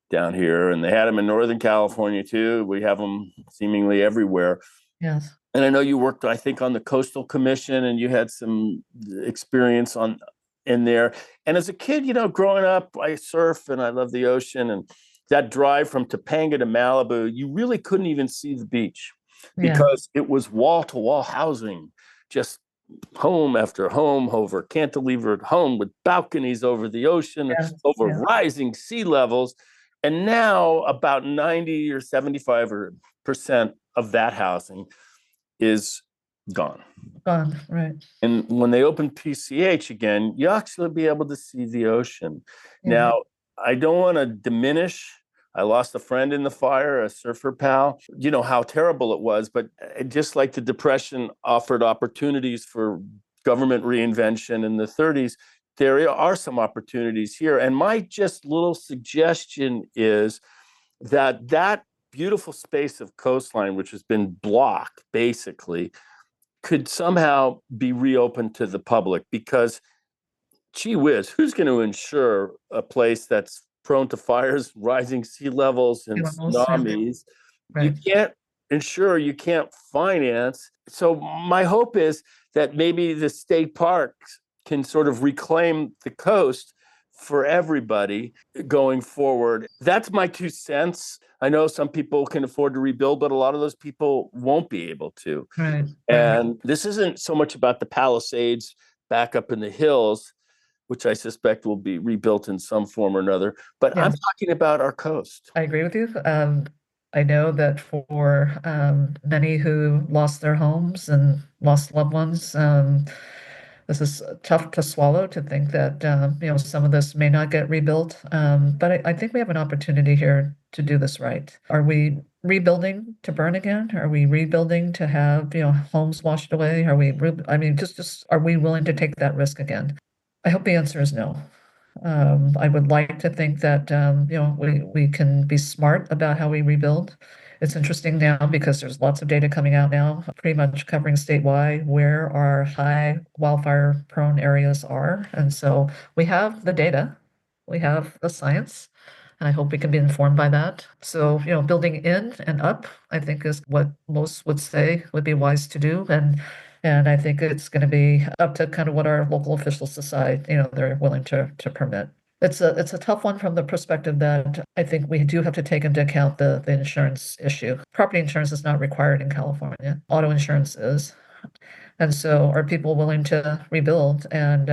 down here, and they had them in Northern California too. We have them seemingly everywhere. Yes. And I know you worked, I think, on the Coastal Commission, and you had some experience on in there. And as a kid, growing up, I surf and I love the ocean. And that drive from Topanga to Malibu, you really couldn't even see the beach Yeah. because it was wall to wall housing, just home after home over cantilevered home with balconies over the ocean, Yeah. over Yeah. rising sea levels. And now about 90 or 75% of that housing is gone. Gone. Right. And when they open PCH again, you actually be able to see the ocean. Yeah. Now, I don't want to diminish. I lost a friend in the fire, a surfer pal. You know how terrible it was, but just like the Depression offered opportunities for government reinvention in the 30s, there are some opportunities here. And my just little suggestion is that beautiful space of coastline, which has been blocked basically, could somehow be reopened to the public because, gee whiz, who's going to insure a place that's prone to fires, rising sea levels, and Almost. Yeah. tsunamis? You Right. can't insure, you can't finance. So, my hope is that maybe the state parks can sort of reclaim the coast for everybody going forward. That's my 2 cents. I know some people can afford to rebuild, but a lot of those people won't be able to. Right. Right. And this isn't so much about the Palisades back up in the hills, which I suspect will be rebuilt in some form or another, but I'm Yes. talking about our coast. I agree with you. I know that for many who lost their homes and lost loved ones, this is tough to swallow to think that some of this may not get rebuilt. But I think we have an opportunity here to do this right. Are we rebuilding to burn again? Are we rebuilding to have homes washed away? I mean, just are we willing to take that risk again? I hope the answer is no. I would like to think that we can be smart about how we rebuild. It's interesting now because there's lots of data coming out now, pretty much covering statewide where our high wildfire prone areas are. And so we have the data, we have the science, and I hope we can be informed by that. So, building in and up, I think is what most would say would be wise to do. And I think it's going to be up to kind of what our local officials decide, they're willing to permit. It's a tough one from the perspective that I think we do have to take into account the insurance issue. Property insurance is not required in California. Auto insurance is. And so are people willing to rebuild? And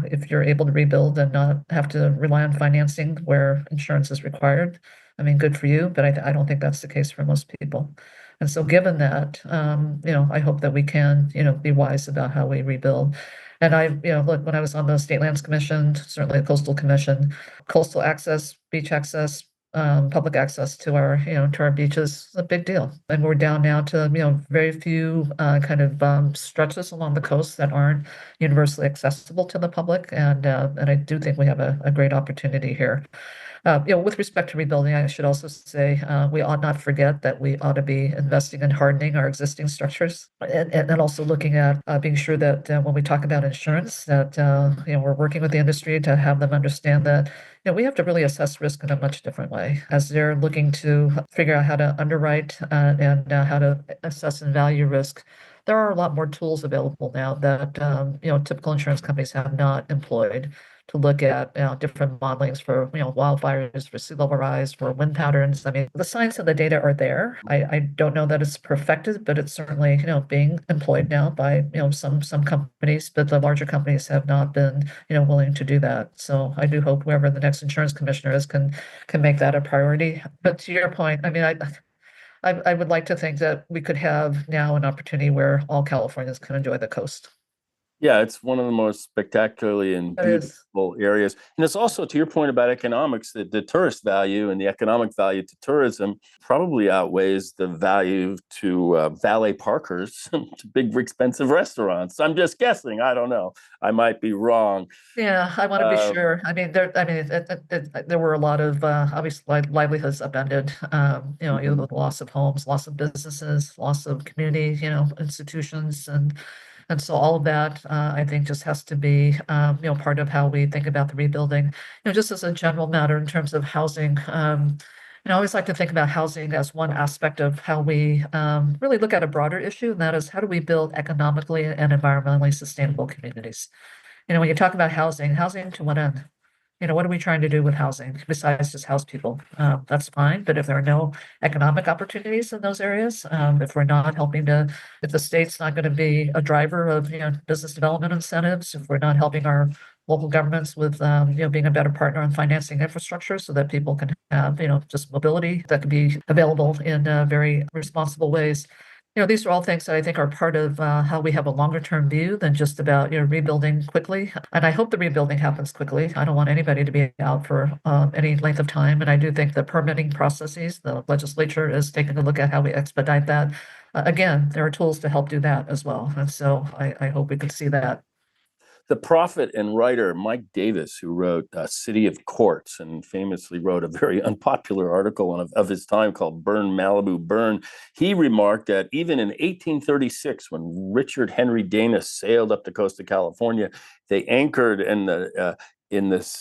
if you're able to rebuild and not have to rely on financing where insurance is required, I mean, good for you, but I don't think that's the case for most people. And so given that, I hope that we can, be wise about how we rebuild. And look, when I was on the State Lands Commission, certainly the Coastal Commission, coastal access, beach access, public access to to our beaches is a big deal. And we're down now to, very few kind of stretches along the coast that aren't universally accessible to the public. And I do think we have a great opportunity here. With respect to rebuilding, I should also say we ought not forget that we ought to be investing in hardening our existing structures, and also looking at being sure that when we talk about insurance, that we're working with the industry to have them understand that we have to really assess risk in a much different way as they're looking to figure out how to underwrite and how to assess and value risk. There are a lot more tools available now that typical insurance companies have not employed to look at different modelings for wildfires, for sea level rise, for wind patterns. I mean, the science and the data are there. I don't know that it's perfected, but it's certainly being employed now by some companies, but the larger companies have not been willing to do that. So I do hope whoever the next insurance commissioner is can make that a priority. But to your point, I mean, I would like to think that we could have now an opportunity where all Californians can enjoy the coast. Yeah, it's one of the most spectacularly and That is, beautiful areas. And it's also, to your point about economics, that the tourist value and the economic value to tourism probably outweighs the value to valet parkers to big, expensive restaurants. I'm just guessing. I don't know. I might be wrong. yeah, I want to be Uh, sure. I mean, there were a lot of obviously livelihoods upended. Either mhm. the loss of homes, loss of businesses, loss of community, institutions, and so all of that, I think, just has to be, part of how we think about the rebuilding. Just as a general matter in terms of housing, I always like to think about housing as one aspect of how we really look at a broader issue, and that is how do we build economically and environmentally sustainable communities? When you talk about housing, housing to what end? What are we trying to do with housing besides just house people? That's fine, but if there are no economic opportunities in those areas, if we're not helping to, if the state's not going to be a driver of, business development incentives, if we're not helping our local governments with, being a better partner on financing infrastructure so that people can have, just mobility that can be available in very responsible ways. These are all things that I think are part of how we have a longer term view than just about, rebuilding quickly. And I hope the rebuilding happens quickly. I don't want anybody to be out for any length of time. And I do think the permitting processes, the legislature is taking a look at how we expedite that. Again, there are tools to help do that as well. And so I hope we can see that. The prophet and writer Mike Davis, who wrote City of Courts and famously wrote a very unpopular article of his time called Burn, Malibu, Burn, he remarked that even in 1836, when Richard Henry Dana sailed up the coast of California, they anchored in the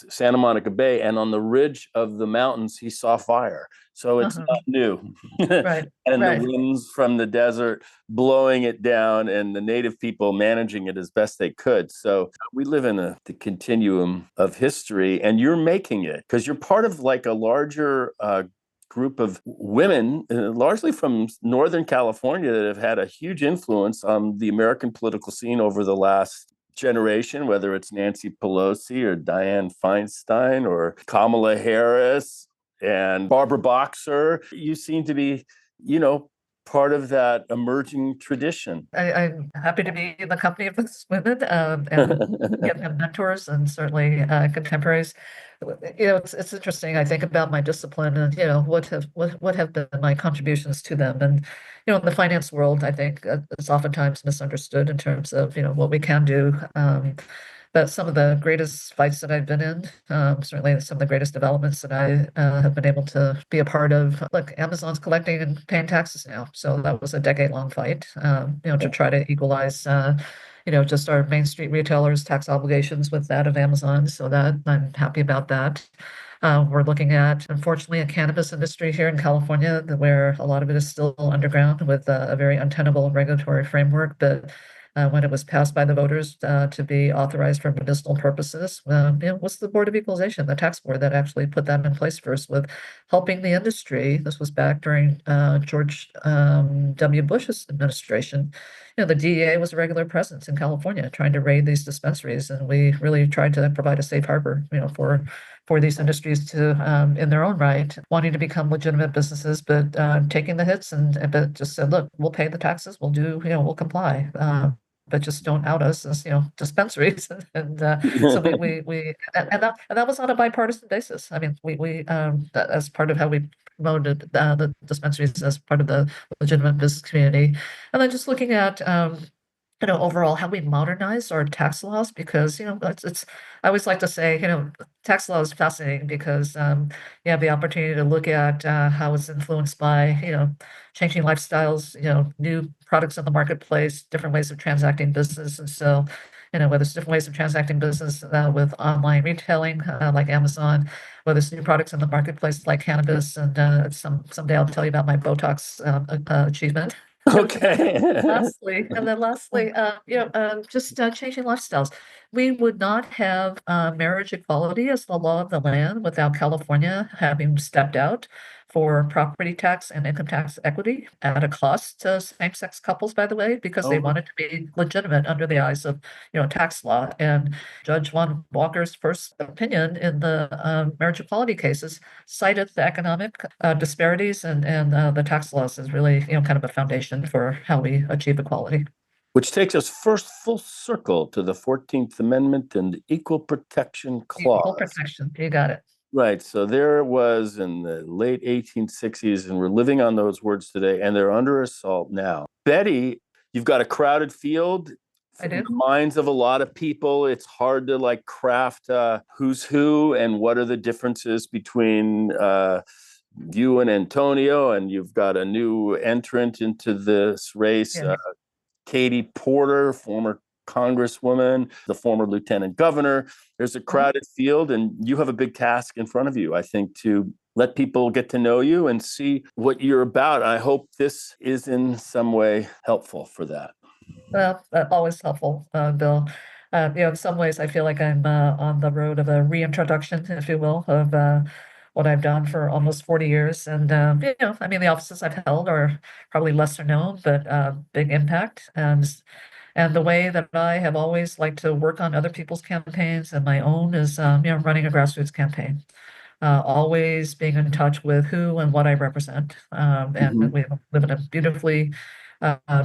Santa Monica Bay, and on the ridge of the mountains, he saw fire. So it's Uh-huh. not new. Right, And the right. winds from the desert blowing it down and the native people managing it as best they could. So we live in the continuum of history, and you're making it because you're part of like a larger group of women, largely from Northern California, that have had a huge influence on the American political scene over the last generation, whether it's Nancy Pelosi or Dianne Feinstein or Kamala Harris and Barbara Boxer. You seem to be, you know, part of that emerging tradition. I'm happy to be in the company of these women and give them mentors and certainly contemporaries. It's interesting. I think about my discipline and what have been my contributions to them. And in the finance world, I think it's oftentimes misunderstood in terms of what we can do. But some of the greatest fights that I've been in, certainly some of the greatest developments that I have been able to be a part of. Look, Amazon's collecting and paying taxes now, so that was a decade-long fight, to try to equalize, just our Main Street retailers' tax obligations with that of Amazon. So that I'm happy about that. We're looking at, unfortunately, a cannabis industry here in California where a lot of it is still underground with a very untenable regulatory framework, but when it was passed by the voters to be authorized for medicinal purposes. It was the Board of Equalization, the tax board, that actually put that in place first with helping the industry. This was back during George W. Bush's administration. The DEA was a regular presence in California trying to raid these dispensaries, and we really tried to provide a safe harbor, for these industries to, in their own right, wanting to become legitimate businesses, but taking the hits but just said, look, we'll pay the taxes, we'll do, we'll comply. but just don't out us as, dispensaries. And so and that was on a bipartisan basis. I mean, that, as part of how we promoted the dispensaries as part of the legitimate business community. And then just looking at, overall how we modernize our tax laws, because, I always like to say, tax law is fascinating because you have the opportunity to look at how it's influenced by, changing lifestyles, new products in the marketplace, different ways of transacting business. And so, whether it's different ways of transacting business with online retailing like Amazon, whether it's new products in the marketplace like cannabis, and someday I'll tell you about my Botox achievement. Okay. Lastly, just changing lifestyles. We would not have marriage equality as the law of the land without California having stepped out for property tax and income tax equity at a cost to same-sex couples, by the way, because they Oh, wanted to be legitimate under the eyes of, tax law. And Judge Von Walker's first opinion in the marriage equality cases cited the economic disparities, and the tax laws is really, kind of a foundation for how we achieve equality. which takes us first full circle to the 14th Amendment and the Equal Protection Equal Clause. protection, you got it. Right. So there it was in the late 1860s, and we're living on those words today, and they're under assault now. Betty, you've got a crowded field. I In do. the minds of a lot of people, it's hard to like craft who's who and what are the differences between you and Antonio, and you've got a new entrant into this race, Yeah. Katie Porter, former congresswoman, the former lieutenant governor. There's a Mhm. crowded field, and you have a big task in front of you, I think, to let people get to know you and see what you're about. I hope this is in some way helpful for that. Well, always helpful, Bill. In some ways, I feel like I'm on the road of a reintroduction, if you will, of what I've done for almost 40 years. And, I mean, the offices I've held are probably lesser known, but big impact. And the way that I have always liked to work on other people's campaigns and my own is, running a grassroots campaign, always being in touch with who and what I represent. And Mhm. we live in a beautifully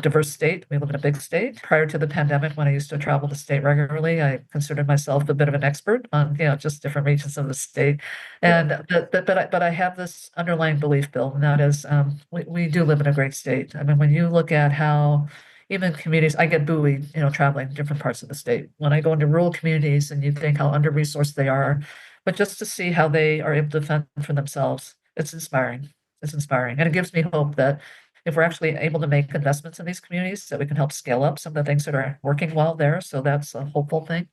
diverse state. We live in a big state. Prior to the pandemic, when I used to travel the state regularly, I considered myself a bit of an expert on, just different regions of the state. Yeah. And but I have this underlying belief, Bill, and that is we do live in a great state. I mean, when you look at how even communities, I get buoyed, traveling different parts of the state. When I go into rural communities and you think how under-resourced they are, but just to see how they are able to fend for themselves, it's inspiring. It's inspiring. And it gives me hope that if we're actually able to make investments in these communities, that we can help scale up some of the things that are working well there. So that's a hopeful thing.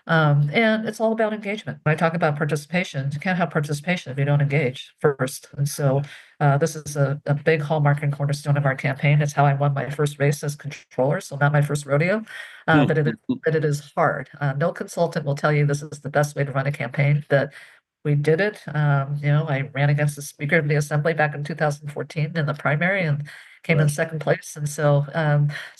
And it's all about engagement. When I talk about participation, you can't have participation if you don't engage first. And so this is a big hallmark and cornerstone of our campaign. It's how I won my first race as controller, so not my first rodeo, but it is hard. No consultant will tell you this is the best way to run a campaign. That we did it. I ran against the Speaker of the Assembly back in 2014 in the primary and came in Right. second place. And so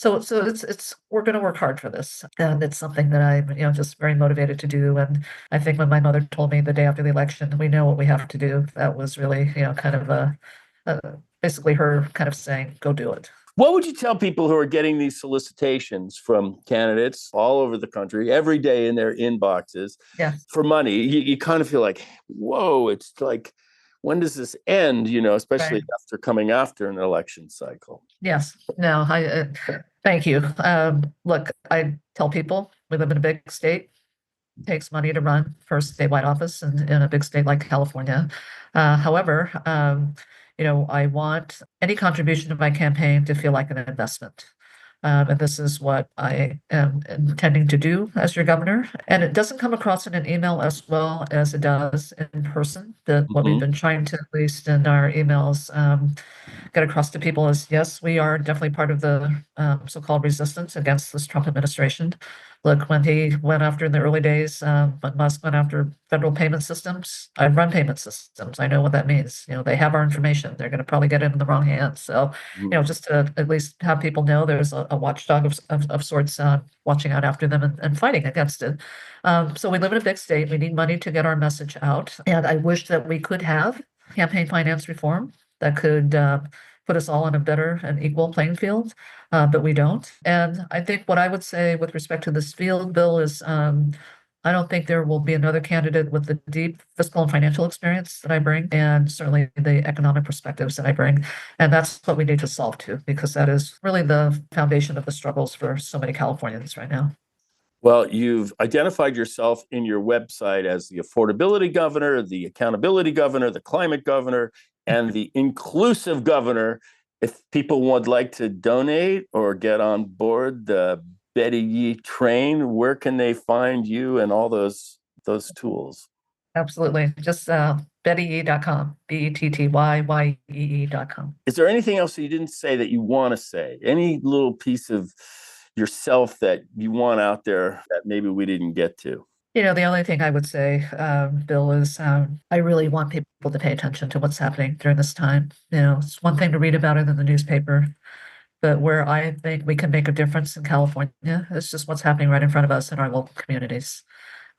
it's we're going to work hard for this, and it's something that I'm just very motivated to do. And I think when my mother told me the day after the election, we know what we have to do, that was really kind of basically her kind of saying, "Go do it." What would you tell people who are getting these solicitations from candidates all over the country every day in their inboxes Yes, for money? You kind of feel like, whoa, it's like, when does this end? Especially right. after coming after an election cycle. Yes. No, thank you. Look, I tell people we live in a big state. Takes money to run for a statewide office in a big state like California. However, I want any contribution to my campaign to feel like an investment. And this is what I am intending to do as your governor. And it doesn't come across in an email as well as it does in person. That what we've Mhm. been trying to, at least in our emails, get across to people is yes, we are definitely part of the so-called resistance against this Trump administration. Look, when he went after in the early days, when Musk went after federal payment systems, I run payment systems. I know what that means. They have our information. They're going to probably get it in the wrong hands. So, Mhm. just to at least have people know there's a watchdog of sorts watching out after them and fighting against it. So we live in a big state. We need money to get our message out. And I wish that we could have campaign finance reform that could put us all on a better and equal playing field, but we don't. And I think what I would say with respect to this field bill is I don't think there will be another candidate with the deep fiscal and financial experience that I bring, and certainly the economic perspectives that I bring. And that's what we need to solve too, because that is really the foundation of the struggles for so many Californians right now. Well, you've identified yourself in your website as the affordability governor, the accountability governor, the climate governor, and the inclusive governor. If people would like to donate or get on board the Betty Yee train, where can they find you and all those tools? Absolutely. Just BettyYee.com, BettyYee.com. Is there anything else that you didn't say that you want to say? Any little piece of yourself that you want out there that maybe we didn't get to? The only thing I would say, Bill, is I really want people to pay attention to what's happening during this time. It's one thing to read about it in the newspaper, but where I think we can make a difference in California is just what's happening right in front of us in our local communities.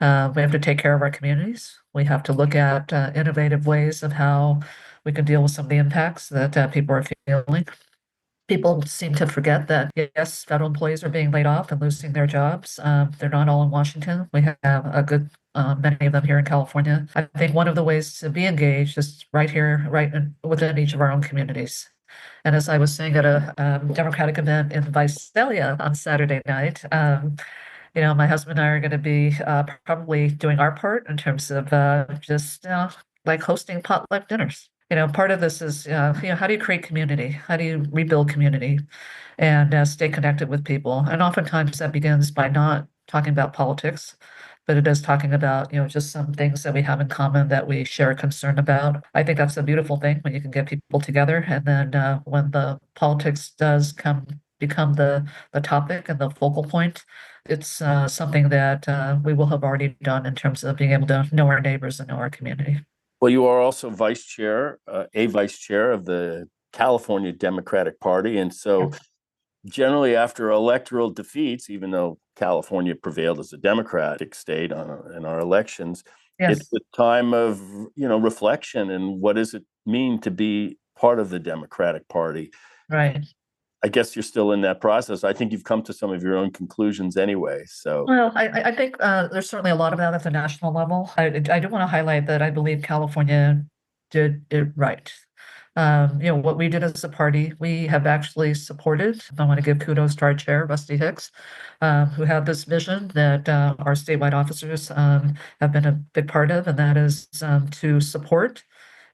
We have to take care of our communities. We have to look at innovative ways of how we can deal with some of the impacts that people are feeling. People seem to forget that, yes, federal employees are being laid off and losing their jobs. They're not all in Washington. We have a good many of them here in California. I think one of the ways to be engaged is right here, within each of our own communities. And as I was saying at a Democratic event in Visalia on Saturday night, my husband and I are going to be probably doing our part in terms of just like hosting potluck dinners. Part of this is, how do you create community? How do you rebuild community and stay connected with people? And oftentimes that begins by not talking about politics, but it is talking about, just some things that we have in common that we share a concern about. I think that's a beautiful thing when you can get people together. And then when the politics does become the topic and the focal point, it's something that we will have already done in terms of being able to know our neighbors and know our community. Well, you are also a vice chair of the California Democratic Party. And so generally after electoral defeats, even though California prevailed as a Democratic state in our elections, it's Yes, a time of, reflection and what does it mean to be part of the Democratic Party? right. I guess you're still in that process. I think you've come to some of your own conclusions anyway. So, Well, I think there's certainly a lot of that at the national level. I do want to highlight that I believe California did it right. What we did as a party, we have actually supported. I want to give kudos to our chair, Rusty Hicks, who had this vision that our statewide officers have been a big part of, and that is to support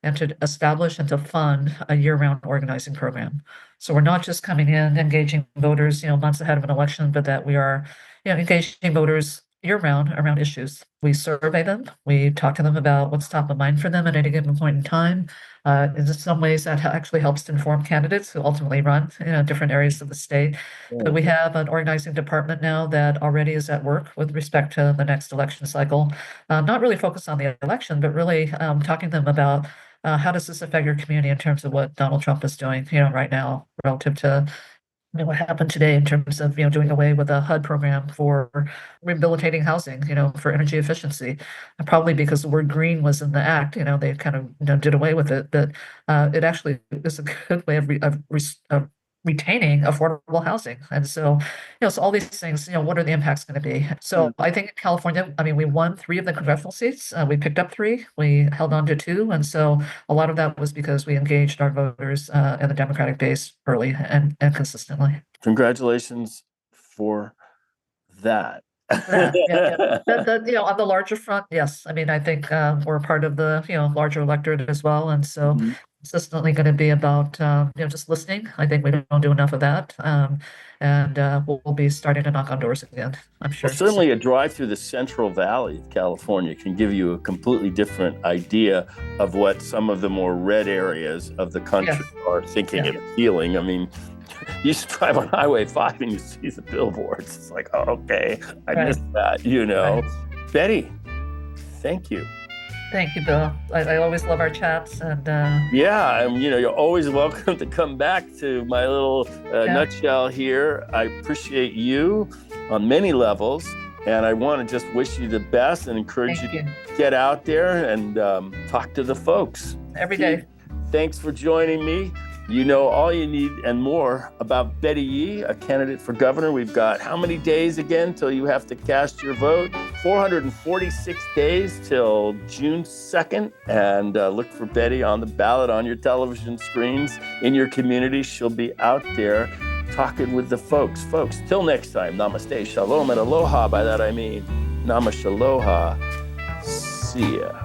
and to establish and to fund a year-round organizing program. So we're not just coming in, engaging voters, months ahead of an election, but that we are, engaging voters year-round around issues. We survey them. We talk to them about what's top of mind for them at any given point in time. In some ways, that actually helps to inform candidates who ultimately run in different areas of the state. But we have an organizing department now that already is at work with respect to the next election cycle. Not really focused on the election, but really talking to them about how does this affect your community in terms of what Donald Trump is doing, right now relative to what happened today in terms of, doing away with a HUD program for rehabilitating housing, for energy efficiency. Probably because the word green was in the act, they kind of, did away with it, but it actually is a good way of retaining affordable housing. And so, so all these things, what are the impacts going to be? So I think in California, I mean, we won 3 of the congressional seats. We picked up 3. We held on to 2. And so a lot of that was because we engaged our voters and the Democratic base early and consistently. congratulations for that. Yeah. On the larger front, yes. I mean, I think we're part of the, larger electorate as well. And so Mhm. consistently going to be about, just listening. I think we don't do enough of that. And we'll be starting to knock on doors again, I'm Well, sure. certainly a drive through the Central Valley of California can give you a completely different idea of what some of the more red areas of the country Yes. are thinking Yeah. and feeling. I mean, you just drive on Highway 5 and you see the billboards. It's like, oh, okay, I Right. missed that, Right. Betty, thank you. Thank you, Bill. I always love our chats and Yeah, and you're always welcome to come back to my little nutshell here. I appreciate you on many levels, and I want to just wish you the best and encourage you to get out there and talk to the folks. Every day. Thanks for joining me. You know all you need and more about Betty Yee, a candidate for governor. We've got how many days again till you have to cast your vote? 446 days till June 2nd. And look for Betty on the ballot on your television screens in your community. She'll be out there talking with the folks. Folks, till next time, namaste, shalom, and aloha. By that I mean namashe aloha. See ya.